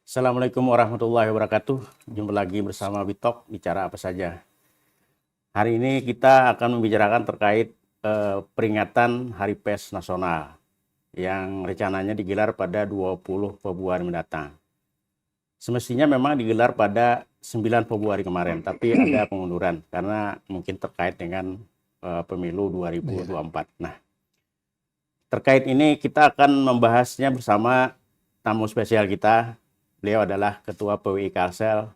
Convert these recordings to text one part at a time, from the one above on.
Assalamualaikum warahmatullahi wabarakatuh. Jumpa lagi bersama Bitok, bicara apa saja. Hari ini kita akan membicarakan terkait peringatan Hari Pers Nasional yang rencananya digelar pada 20 Februari mendatang. Semestinya memang digelar pada 9 Februari kemarin, tapi ada pengunduran karena mungkin terkait dengan pemilu 2024. Nah, terkait ini kita akan membahasnya bersama tamu spesial kita. Beliau adalah Ketua PWI Kalsel,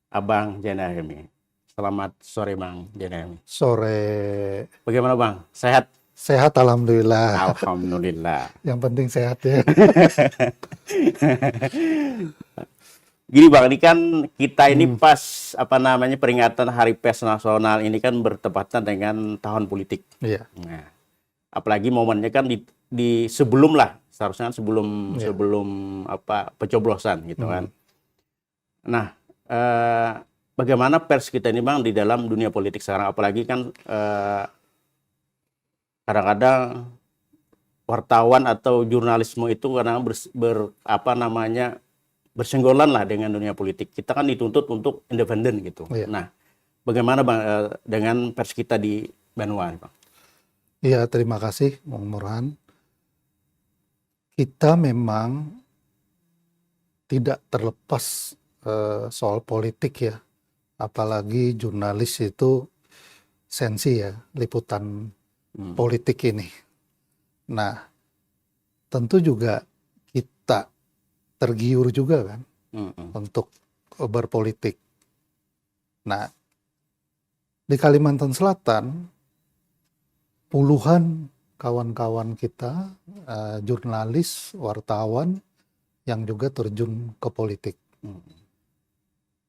Abang Jenahemi. Selamat sore Bang Jenahemi. Sore. Bagaimana Bang? Sehat? Sehat alhamdulillah. Alhamdulillah. Yang penting sehat ya. Gini Bang, ini kan kita ini pas peringatan Hari Pers Nasional ini kan bertepatan dengan tahun politik. Iya. Nah, apalagi momennya kan di sebelum lah, seharusnya kan sebelum pencoblosan gitu kan. Nah, bagaimana pers kita ini Bang di dalam dunia politik sekarang, apalagi kan kadang-kadang wartawan atau jurnalisme itu kadang bersenggolan lah dengan dunia politik. Kita kan dituntut untuk independen gitu. Iya. Nah, bagaimana Bang dengan pers kita di Banua, Bang? Iya, terima kasih Bang Murhan. Kita memang tidak terlepas soal politik ya. Apalagi jurnalis itu sensi ya, liputan politik ini. Nah, tentu juga kita tergiur juga kan untuk berpolitik. Nah, di Kalimantan Selatan puluhan kawan-kawan kita, jurnalis, wartawan yang juga terjun ke politik.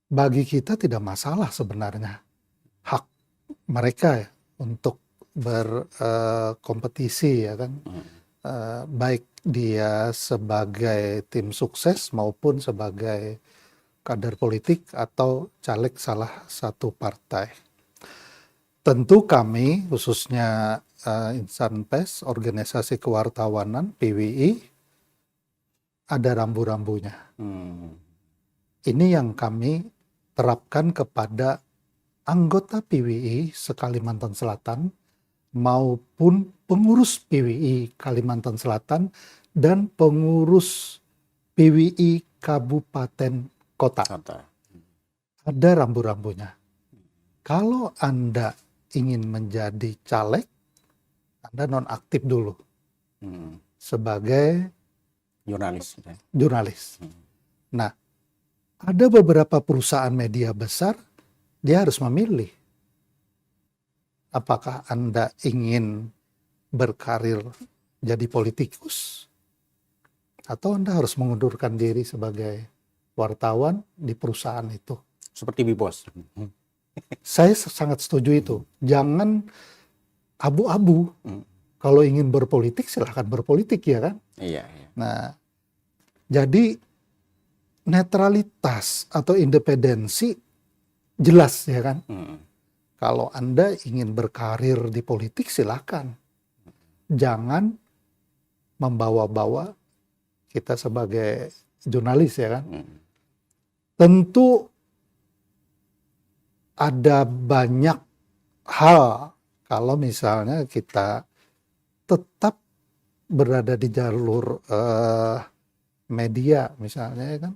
Bagi kita tidak masalah sebenarnya hak mereka ya untuk berkompetisi ya kan, baik dia sebagai tim sukses maupun sebagai kader politik atau caleg salah satu partai. Tentu kami khususnya insan pers, organisasi kewartawanan PWI ada rambu-rambunya. Ini yang kami terapkan kepada anggota PWI se-Kalimantan Selatan maupun pengurus PWI Kalimantan Selatan dan pengurus PWI Kabupaten Kota. Ada rambu-rambunya. Kalau Anda ingin menjadi caleg, Anda nonaktif dulu sebagai jurnalis. Nah, ada beberapa perusahaan media besar, dia harus memilih apakah Anda ingin berkarir jadi politikus atau Anda harus mengundurkan diri sebagai wartawan di perusahaan itu. Seperti Bibos. Saya sangat setuju itu. Jangan abu-abu. Kalau ingin berpolitik silahkan berpolitik ya kan. Iya. Nah, jadi netralitas atau independensi jelas ya kan. Kalau Anda ingin berkarir di politik silakan. Jangan membawa-bawa kita sebagai jurnalis ya kan. Tentu ada banyak hal kalau misalnya kita tetap berada di jalur media misalnya ya kan.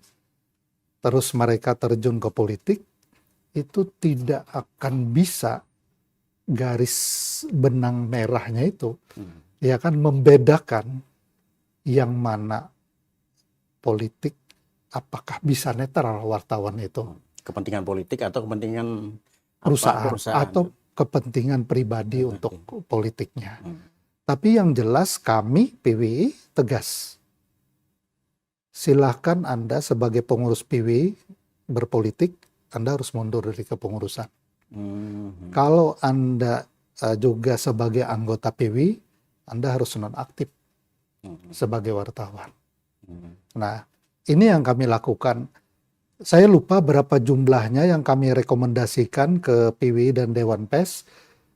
Terus mereka terjun ke politik, itu tidak akan bisa garis benang merahnya itu ya kan membedakan yang mana politik, apakah bisa netral wartawan itu. Kepentingan politik atau kepentingan perusahaan atau kepentingan pribadi untuk politiknya. Tapi yang jelas kami PWI tegas. Silahkan Anda sebagai pengurus PWI berpolitik, Anda harus mundur dari kepengurusan. Kalau Anda juga sebagai anggota PWI, Anda harus nonaktif sebagai wartawan. Nah, ini yang kami lakukan. Saya lupa berapa jumlahnya yang kami rekomendasikan ke PWI dan Dewan Pers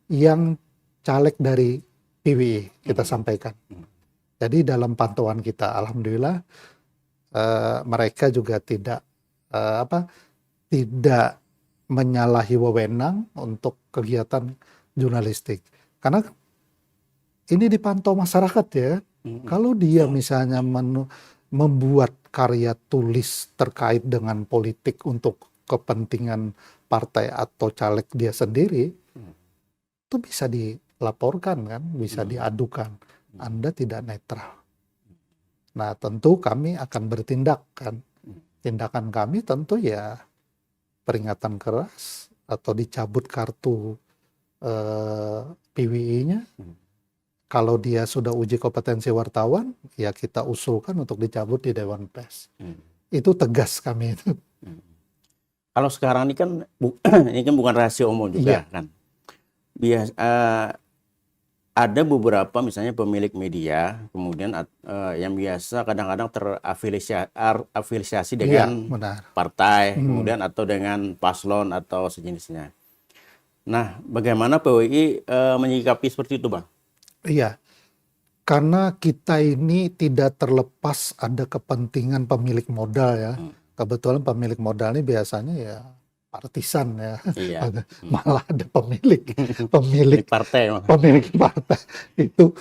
yang caleg dari PWI kita sampaikan. Jadi dalam pantauan kita, alhamdulillah mereka juga tidak menyalahi wewenang untuk kegiatan jurnalistik. Karena ini dipantau masyarakat ya. Kalau dia misalnya membuat karya tulis terkait dengan politik untuk kepentingan partai atau caleg dia sendiri, itu bisa dilaporkan kan, bisa diadukan. Anda tidak netral. Nah, tentu kami akan bertindak kan. Tindakan kami tentu ya peringatan keras atau dicabut kartu PWI-nya. Kalau dia sudah uji kompetensi wartawan, ya kita usulkan untuk dicabut di Dewan Pers. Itu tegas kami itu. Kalau sekarang ini kan ini kan bukan rahasia umum juga kan. Ada beberapa misalnya pemilik media kemudian yang biasa kadang-kadang terafiliasi dengan partai kemudian atau dengan paslon atau sejenisnya. Nah, bagaimana PWI menyikapi seperti itu, Bang? Iya, karena kita ini tidak terlepas ada kepentingan pemilik modal ya. Kebetulan pemilik modal ini biasanya ya partisan ya. Malah ada pemilik partai. Pemilik partai itu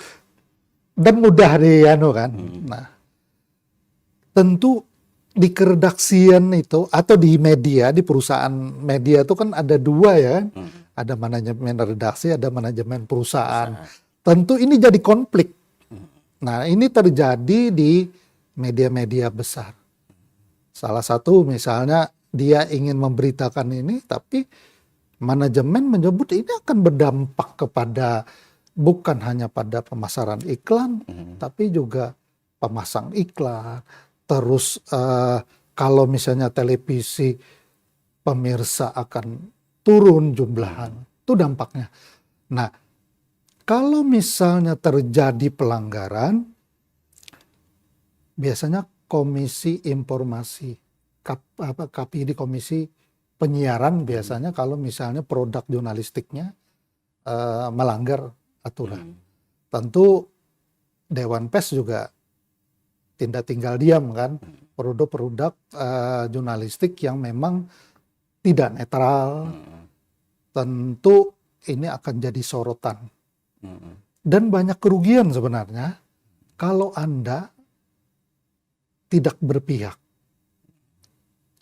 dan mudah kan. Nah, tentu di keredaksian itu atau di media, di perusahaan media itu kan ada dua ya. Ada manajemen redaksi, ada manajemen perusahaan. Tentu ini jadi konflik. Nah, ini terjadi di media-media besar. Salah satu misalnya dia ingin memberitakan ini, tapi manajemen menyebut ini akan berdampak kepada bukan hanya pada pemasaran iklan, tapi juga pemasang iklan. Terus kalau misalnya televisi pemirsa akan turun jumlahan, itu dampaknya. Nah, kalau misalnya terjadi pelanggaran, biasanya Komisi Informasi, KPI di Komisi Penyiaran biasanya kalau misalnya produk jurnalistiknya melanggar aturan. Tentu Dewan Pers juga tidak tinggal diam kan, produk-produk jurnalistik yang memang tidak netral, tentu ini akan jadi sorotan. Dan banyak kerugian sebenarnya kalau Anda tidak berpihak.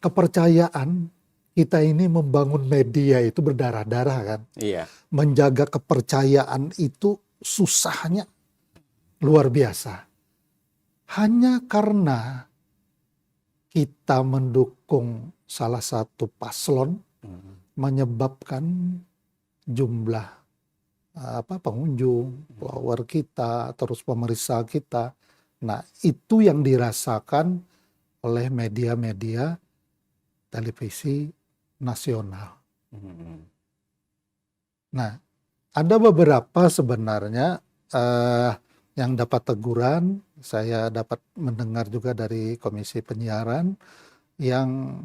Kepercayaan kita ini membangun media itu berdarah-darah kan. Menjaga kepercayaan itu susahnya luar biasa. Hanya karena kita mendukung salah satu paslon menyebabkan jumlah pengunjung, follower kita, terus pemeriksa kita. Nah, itu yang dirasakan oleh media-media televisi nasional. Nah, ada beberapa sebenarnya yang dapat teguran. Saya dapat mendengar juga dari Komisi Penyiaran yang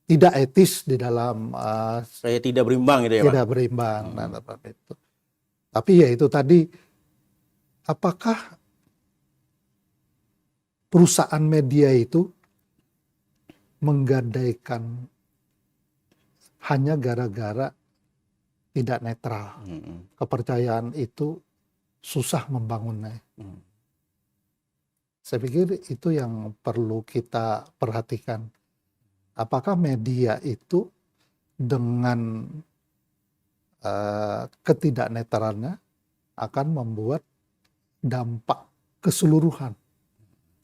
tidak etis di dalam saya tidak berimbang gitu ya, Pak? Tidak berimbang. Nah, itu. Tapi ya itu tadi, apakah perusahaan media itu menggadaikan hanya gara-gara tidak netral? Kepercayaan itu susah membangunnya. Saya pikir itu yang perlu kita perhatikan. Apakah media itu dengan ketidaknetralannya akan membuat dampak keseluruhan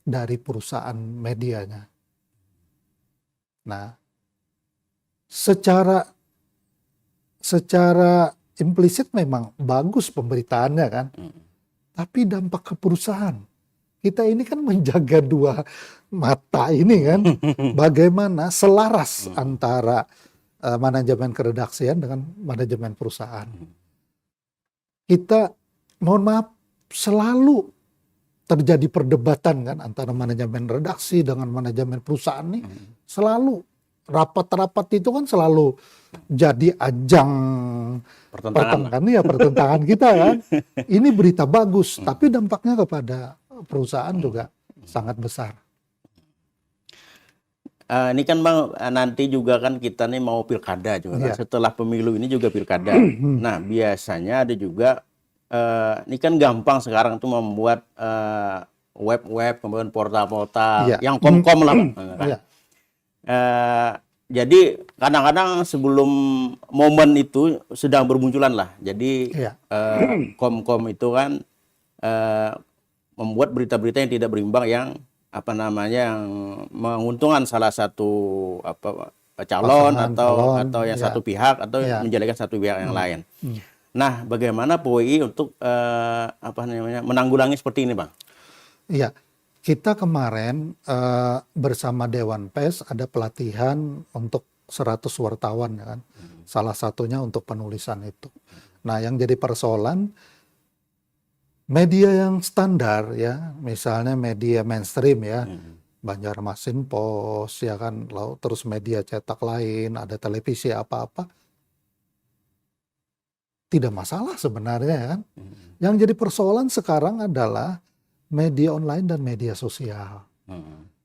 dari perusahaan medianya. Nah, secara implisit memang bagus pemberitaannya kan, tapi dampak ke perusahaan. Kita ini kan menjaga dua mata ini kan, bagaimana selaras antara manajemen keredaksian dengan manajemen perusahaan. Kita, mohon maaf, selalu terjadi perdebatan kan antara manajemen redaksi dengan manajemen perusahaan nih. Selalu rapat-rapat itu kan selalu jadi ajang pertentangan kita kan. Ini berita bagus, tapi dampaknya kepada perusahaan juga sangat besar. Ini kan Bang, nanti juga kan kita nih mau pilkada juga kan. Iya. Setelah pemilu ini juga pilkada. Nah, biasanya ada juga, ini kan gampang sekarang tuh membuat web-web, kemudian portal-portal, Iya. yang kom-kom lah Bang. Kan? Iya. Jadi kadang-kadang sebelum momen itu sedang bermunculan lah. Jadi Iya. kom-kom itu kan membuat berita-berita yang tidak berimbang, yang apa namanya, yang menguntungkan salah satu calon Pasangan, atau calon, yang ya. satu pihak, atau Ya. menjelekan satu pihak yang lain. Nah, bagaimana POI untuk apa namanya, menanggulangi seperti ini, Bang? Iya, kita kemarin bersama Dewan Pers ada pelatihan untuk 100 wartawan ya kan. Salah satunya untuk penulisan itu. Nah, yang jadi persoalan media yang standar ya, misalnya media mainstream ya, Banjarmasin Post ya kan, lalu terus media cetak lain, ada televisi apa-apa, tidak masalah sebenarnya ya kan. Yang jadi persoalan sekarang adalah media online dan media sosial.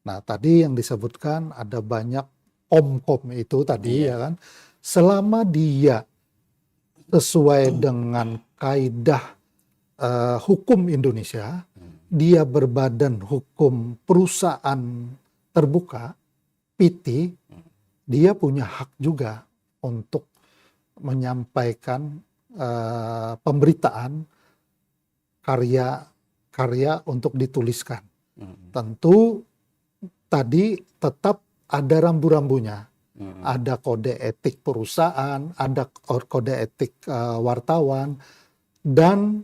Nah, tadi yang disebutkan ada banyak om-kom itu tadi ya kan, selama dia sesuai dengan kaidah hukum Indonesia, dia berbadan hukum perusahaan terbuka, PT, dia punya hak juga untuk menyampaikan pemberitaan karya untuk dituliskan. Tentu tadi tetap ada rambu-rambunya. Ada kode etik perusahaan, ada kode etik wartawan, dan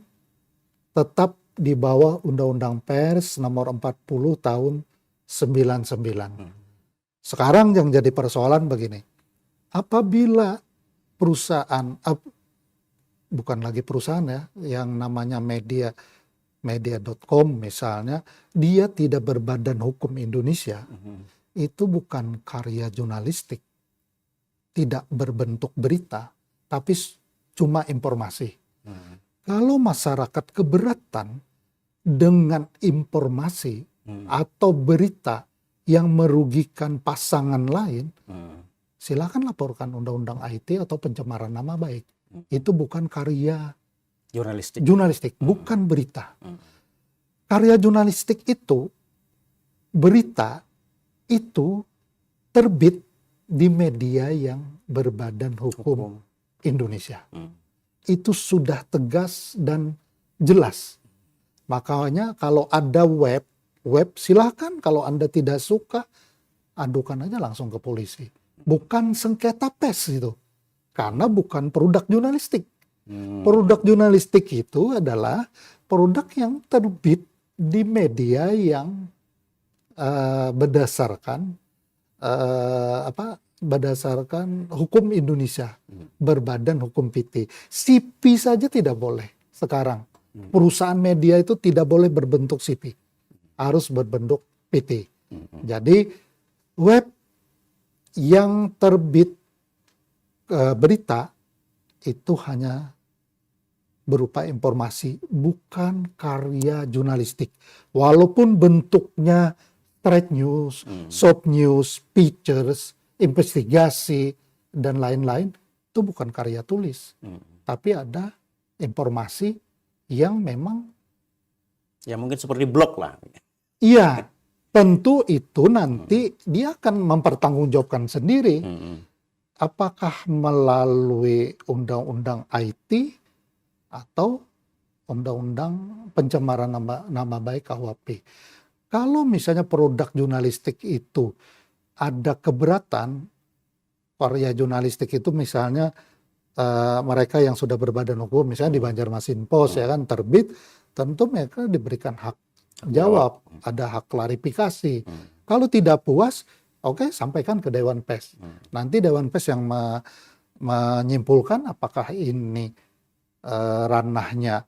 tetap di bawah Undang-Undang Pers nomor 40 tahun 99. Sekarang yang jadi persoalan begini, apabila perusahaan, bukan lagi perusahaan ya, yang namanya media.com misalnya, dia tidak berbadan hukum Indonesia, itu bukan karya jurnalistik, tidak berbentuk berita, tapi cuma informasi. Kalau masyarakat keberatan dengan informasi atau berita yang merugikan pasangan lain, silakan laporkan Undang-Undang IT atau pencemaran nama baik. Itu bukan karya jurnalistik, bukan berita. Karya jurnalistik itu, berita itu terbit di media yang berbadan hukum Indonesia. Itu sudah tegas dan jelas. Makanya kalau ada web silahkan, kalau Anda tidak suka, adukan aja langsung ke polisi. Bukan sengketa pers itu. Karena bukan produk jurnalistik. Produk jurnalistik itu adalah produk yang terbit di media yang berdasarkan berdasarkan hukum Indonesia, berbadan hukum PT. CP saja tidak boleh sekarang. Perusahaan media itu tidak boleh berbentuk CP, harus berbentuk PT. Jadi web yang terbit berita itu hanya berupa informasi, bukan karya jurnalistik. Walaupun bentuknya trade news, short news, pictures, investigasi, dan lain-lain, itu bukan karya tulis. Tapi ada informasi yang memang... Ya mungkin seperti blog lah. Iya, tentu itu nanti dia akan mempertanggungjawabkan sendiri. Apakah melalui Undang-Undang IT atau Undang-Undang Pencemaran Nama Baik KUHP. Kalau misalnya produk jurnalistik itu ada keberatan, karya jurnalistik itu misalnya mereka yang sudah berbadan hukum, misalnya di Banjarmasin Post ya kan terbit, tentu mereka diberikan hak jawab, ada hak klarifikasi. Kalau tidak puas, oke, sampaikan ke Dewan Pers. Nanti Dewan Pers yang menyimpulkan apakah ini ranahnya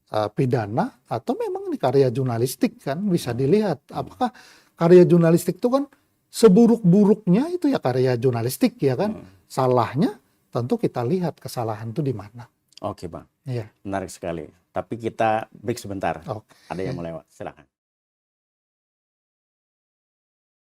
pidana atau memang ini karya jurnalistik, kan bisa dilihat. Apakah karya jurnalistik itu kan seburuk-buruknya itu ya karya jurnalistik ya kan. Salahnya tentu kita lihat kesalahan itu di mana. Oke Bang, Iya. menarik sekali. Tapi kita break sebentar. Oke. Ada yang mau lewat, silakan.